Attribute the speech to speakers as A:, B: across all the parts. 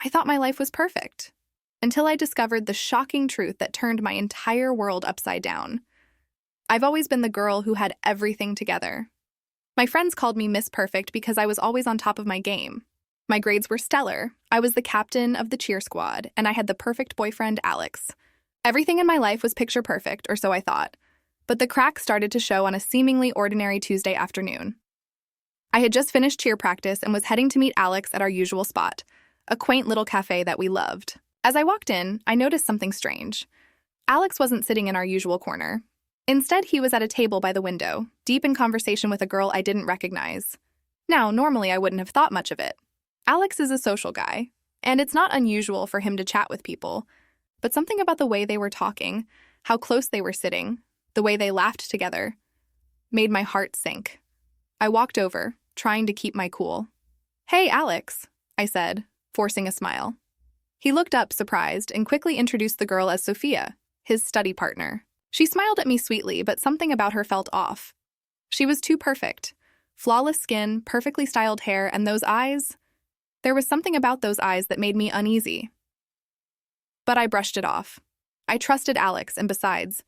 A: I thought my life was perfect, until I discovered the shocking truth that turned my entire world upside down. I've always been the girl who had everything together. My friends called me Miss Perfect because I was always on top of my game. My grades were stellar, I was the captain of the cheer squad, and I had the perfect boyfriend, Alex. Everything in my life was picture perfect, or so I thought. But the cracks started to show on a seemingly ordinary Tuesday afternoon. I had just finished cheer practice and was heading to meet Alex at our usual spot, a quaint little cafe that we loved. As I walked in, I noticed something strange. Alex wasn't sitting in our usual corner. Instead, he was at a table by the window, deep in conversation with a girl I didn't recognize. Now, normally I wouldn't have thought much of it. Alex is a social guy, and it's not unusual for him to chat with people, but something about the way they were talking, how close they were sitting, the way they laughed together, made my heart sink. I walked over, trying to keep my cool. "Hey, Alex," I said, forcing a smile. He looked up, surprised, and quickly introduced the girl as Sophia, his study partner. She smiled at me sweetly, but something about her felt off. She was too perfect. Flawless skin, perfectly styled hair, and those eyes. There was something about those eyes that made me uneasy. But I brushed it off. I trusted Alex, and besides,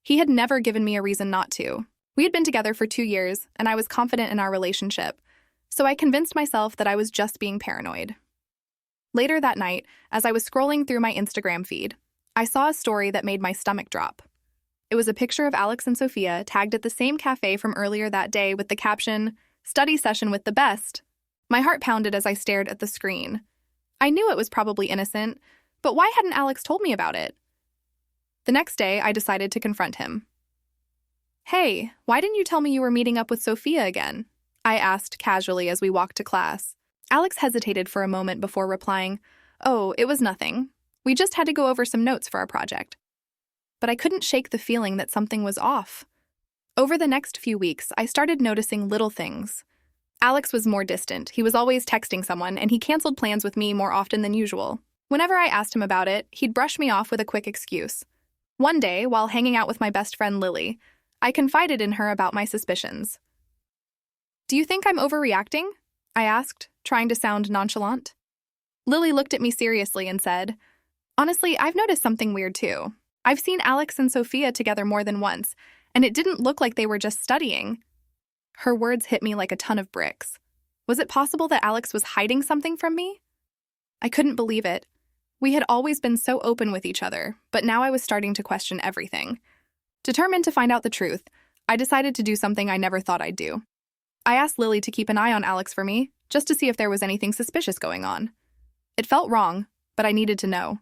A: he had never given me a reason not to. We had been together for 2 years, and I was confident in our relationship, so I convinced myself that I was just being paranoid. Later that night, as I was scrolling through my Instagram feed, I saw a story that made my stomach drop. It was a picture of Alex and Sophia tagged at the same cafe from earlier that day with the caption, "Study session with the best." My heart pounded as I stared at the screen. I knew it was probably innocent, but why hadn't Alex told me about it? The next day, I decided to confront him. "Hey, why didn't you tell me you were meeting up with Sophia again?" I asked casually as we walked to class. Alex hesitated for a moment before replying, "Oh, it was nothing. We just had to go over some notes for our project." But I couldn't shake the feeling that something was off. Over the next few weeks, I started noticing little things. Alex was more distant. He was always texting someone, and he canceled plans with me more often than usual. Whenever I asked him about it, he'd brush me off with a quick excuse. One day, while hanging out with my best friend Lily, I confided in her about my suspicions. "Do you think I'm overreacting?" I asked, trying to sound nonchalant. Lily looked at me seriously and said, "Honestly, I've noticed something weird too. I've seen Alex and Sophia together more than once, and it didn't look like they were just studying." Her words hit me like a ton of bricks. Was it possible that Alex was hiding something from me? I couldn't believe it. We had always been so open with each other, but now I was starting to question everything. Determined to find out the truth, I decided to do something I never thought I'd do. I asked Lily to keep an eye on Alex for me, just to see if there was anything suspicious going on. It felt wrong, but I needed to know.